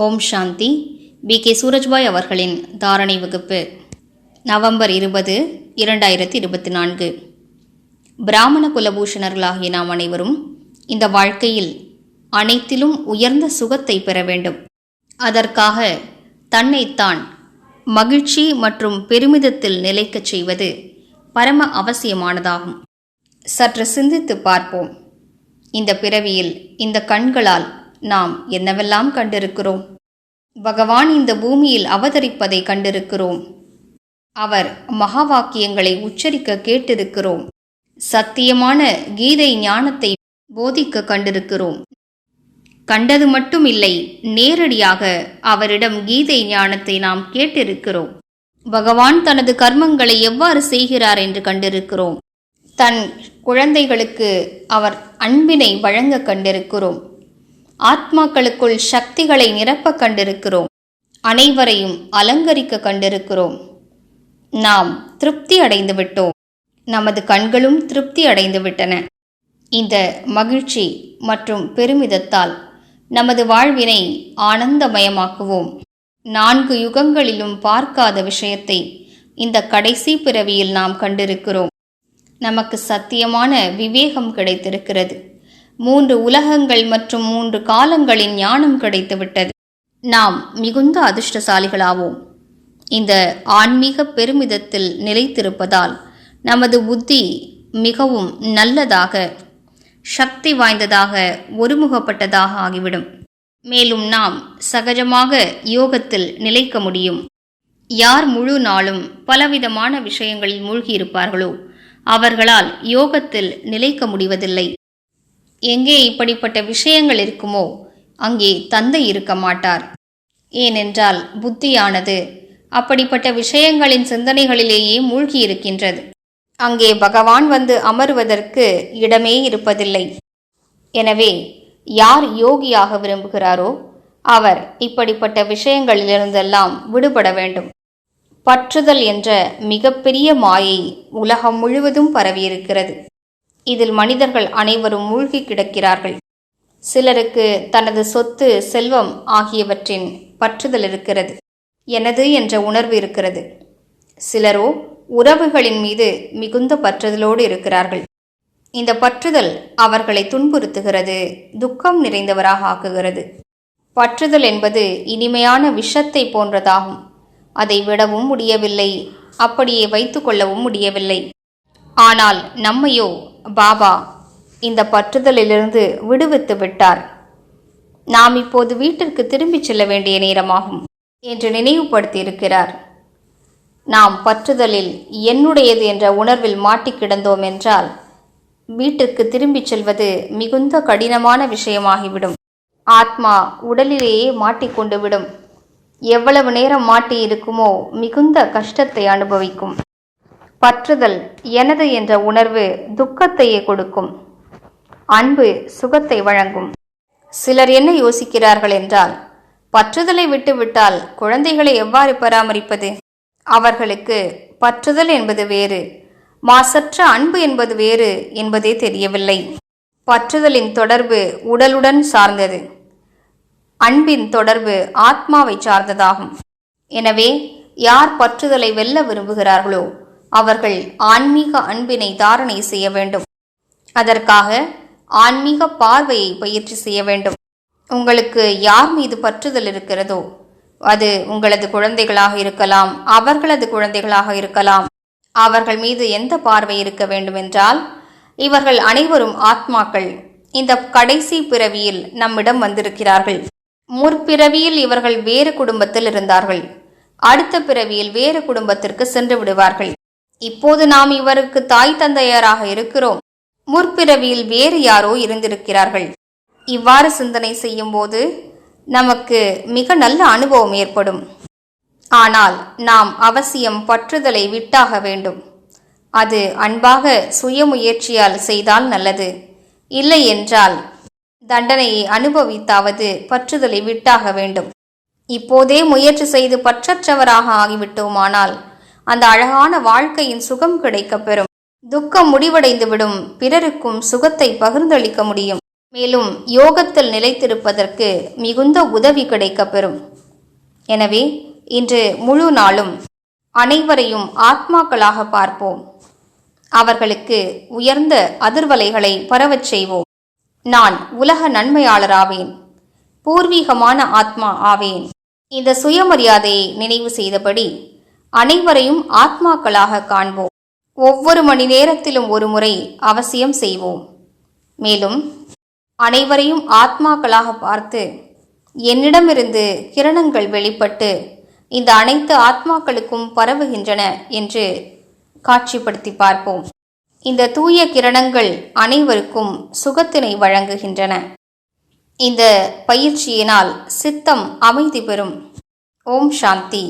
ஓம் சாந்தி. B.K. Surajbhai அவர்களின் தாரணை வகுப்பு நவம்பர் 20, 2024. பிராமண குலபூஷணர்களாகிய நாம் அனைவரும் இந்த வாழ்க்கையில் அனைத்திலும் உயர்ந்த சுகத்தை பெற வேண்டும். அதற்காக தன்னைத்தான் மகிழ்ச்சி மற்றும் பெருமிதத்தில் நிலைக்கச் செய்வது பரம அவசியமானதாகும். சற்று சிந்தித்து பார்ப்போம். இந்த பிறவியில் இந்த கண்களால் நாம் என்னவெல்லாம் கண்டிருக்கிறோம். பகவான் இந்த பூமியில் அவதரிப்பதை கண்டிருக்கிறோம். அவர் மகா வாக்கியங்களை உச்சரிக்க கேட்டிருக்கிறோம். சத்தியமான கீதை ஞானத்தை போதிக்க கண்டிருக்கிறோம். கண்டது மட்டும் இல்லை, நேரடியாக அவரிடம் கீதை ஞானத்தை நாம் கேட்டிருக்கிறோம். பகவான் தனது கர்மங்களை எவ்வாறு செய்கிறார் என்று கண்டிருக்கிறோம். தன் குழந்தைகளுக்கு அவர் அன்பினை வழங்க கண்டிருக்கிறோம். ஆத்மாக்களுக்குள் சக்திகளை நிரப்ப கண்டிருக்கிறோம். அனைவரையும் அலங்கரிக்க கண்டிருக்கிறோம். நாம் திருப்தி அடைந்து விட்டோம். நமது கண்களும் திருப்தி அடைந்து விட்டன. இந்த மகிழ்ச்சி மற்றும் பெருமிதத்தால் நமது வாழ்வினை ஆனந்தமயமாக்குவோம். 4 யுகங்களிலும் பார்க்காத விஷயத்தை இந்த கடைசி பிறவியில் நாம் கண்டிருக்கிறோம். நமக்கு சத்தியமான விவேகம் கிடைத்திருக்கிறது. 3 உலகங்கள் மற்றும் 3 காலங்களின் ஞானம் கிடைத்துவிட்டது. நாம் மிகுந்த அதிர்ஷ்டசாலிகளாவோம். இந்த ஆன்மீக பெருமிதத்தில் நிலைத்திருப்பதால் நமது புத்தி மிகவும் நல்லதாக, சக்தி வாய்ந்ததாக, ஒருமுகப்பட்டதாக ஆகிவிடும். மேலும் நாம் சகஜமாக யோகத்தில் நிலைக்க முடியும். யார் முழு நாளும் பலவிதமான விஷயங்களில் மூழ்கியிருப்பார்களோ அவர்களால் யோகத்தில் நிலைக்க முடிவதில்லை. எங்கே இப்படிப்பட்ட விஷயங்கள் இருக்குமோ அங்கே தந்தை இருக்க மாட்டார். ஏனென்றால் புத்தியானது அப்படிப்பட்ட விஷயங்களின் சிந்தனைகளிலேயே மூழ்கியிருக்கின்றது. அங்கே பகவான் வந்து அமருவதற்கு இடமே இருப்பதில்லை. எனவே யார் யோகியாக விரும்புகிறாரோ அவர் இப்படிப்பட்ட விஷயங்களிலிருந்தெல்லாம் விடுபட வேண்டும். பற்றுதல் என்ற மிகப்பெரிய மாயை உலகம் முழுவதும் பரவியிருக்கிறது. இதில் மனிதர்கள் அனைவரும் மூழ்கி கிடக்கிறார்கள். சிலருக்கு தனது சொத்து, செல்வம் ஆகியவற்றின் பற்றுதல் இருக்கிறது. எனது என்ற உணர்வு இருக்கிறது. சிலரோ உறவுகளின் மீது மிகுந்த பற்றுதலோடு இருக்கிறார்கள். இந்த பற்றுதல் அவர்களை துன்புறுத்துகிறது, துக்கம் நிறைந்தவராக ஆக்குகிறது. பற்றுதல் என்பது இனிமையான விஷத்தை போன்றதாகும். அதை விடவும் முடியவில்லை, அப்படியே வைத்து கொள்ளவும் முடியவில்லை. ஆனால் நம்மையோ பாபா இந்த பற்றுதலிலிருந்து விடுவித்து விட்டார். நாம் இப்போது வீட்டிற்கு திரும்பிச் செல்ல வேண்டிய நேரமாகும் என்று நினைவுபடுத்தி இருக்கிறார். நாம் பற்றுதலில் என்னுடையது என்ற உணர்வில் மாட்டிக் கிடந்தோம் என்றால் வீட்டிற்கு திரும்பிச் செல்வது மிகுந்த கடினமான விஷயமாகிவிடும். ஆத்மா உடலிலேயே மாட்டிக்கொண்டு விடும். எவ்வளவு நேரம் மாட்டி இருக்குமோ மிகுந்த கஷ்டத்தை அனுபவிக்கும். பற்றுதல் எனது என்ற உணர்வு துக்கத்தையே கொடுக்கும். அன்பு சுகத்தை வழங்கும். சிலர் என்ன யோசிக்கிறார்கள் என்றால், பற்றுதலை விட்டுவிட்டால் குழந்தைகளை எவ்வாறு பராமரிப்பது? அவர்களுக்கு பற்றுதல் என்பது வேறு, மாசற்ற அன்பு என்பது வேறு என்பதே தெரியவில்லை. பற்றுதலின் தொடர்பு உடலுடன் சார்ந்தது. அன்பின் தொடர்பு ஆத்மாவை சார்ந்ததாகும். எனவே யார் பற்றுதலை வெல்ல விரும்புகிறார்களோ அவர்கள் ஆன்மீக அன்பினை தாரணை செய்ய வேண்டும். அதற்காக ஆன்மீக பார்வையை பயிற்சி செய்ய வேண்டும். உங்களுக்கு யார் மீது பற்றுதல் இருக்கிறதோ அது உங்களது குழந்தைகளாக இருக்கலாம், அவர்களது குழந்தைகளாக இருக்கலாம். அவர்கள் மீது எந்த பார்வை இருக்க வேண்டும் என்றால், இவர்கள் அனைவரும் ஆத்மாக்கள். இந்த கடைசி பிறவியில் நம்மிடம் வந்திருக்கிறார்கள். முற்பிறவியில் இவர்கள் வேறு குடும்பத்தில் இருந்தார்கள். அடுத்த பிறவியில் வேறு குடும்பத்திற்கு சென்று விடுவார்கள். இப்போது நாம் இவருக்கு தாய் தந்தையராக இருக்கிறோம். முற்பிறவியில் வேறு யாரோ இருந்திருக்கிறார்கள். இவ்வாறு சிந்தனை செய்யும் போது நமக்கு மிக நல்ல அனுபவம் ஏற்படும். ஆனால் நாம் அவசியம் பற்றுதலை விட்டாக வேண்டும். அது அன்பாக சுயமுயற்சியால் செய்தால் நல்லது. இல்லை என்றால் தண்டனையை அனுபவித்தாவது பற்றுதலை விட்டாக வேண்டும். இப்போதே முயற்சி செய்து பற்றற்றவராக ஆகிவிட்டோமானால் அந்த அழகான வாழ்க்கையின் சுகம் கிடைக்கப் பெறும். துக்கம் முடிவடைந்துவிடும். பிறருக்கும் சுகத்தை பகிர்ந்தளிக்க முடியும். மேலும் யோகத்தில் நிலைத்திருப்பதற்கு மிகுந்த உதவி கிடைக்கப்பெறும். எனவே இன்று முழு நாளும் அனைவரையும் ஆத்மாக்களாக பார்ப்போம். அவர்களுக்கு உயர்ந்த அதிர்வலைகளை பரவச் செய்வோம். நான் உலக நன்மையாளராவேன், பூர்வீகமான ஆத்மா ஆவேன். இந்த சுயமரியாதையை நினைவு செய்தபடி அனைவரையும் ஆத்மாக்களாக காண்போம். ஒவ்வொரு மணி நேரத்திலும் ஒரு முறை அவசியம் செய்வோம். மேலும் அனைவரையும் ஆத்மாக்களாக பார்த்து என்னிடமிருந்து கிரணங்கள் வெளிப்பட்டு இந்த அனைத்து ஆத்மாக்களுக்கும் பரவுகின்றன என்று காட்சிப்படுத்தி பார்ப்போம். இந்த தூய கிரணங்கள் அனைவருக்கும் சுகத்தினை வழங்குகின்றன. இந்த பயிற்சியினால் சித்தம் அமைதி பெறும். ஓம் சாந்தி.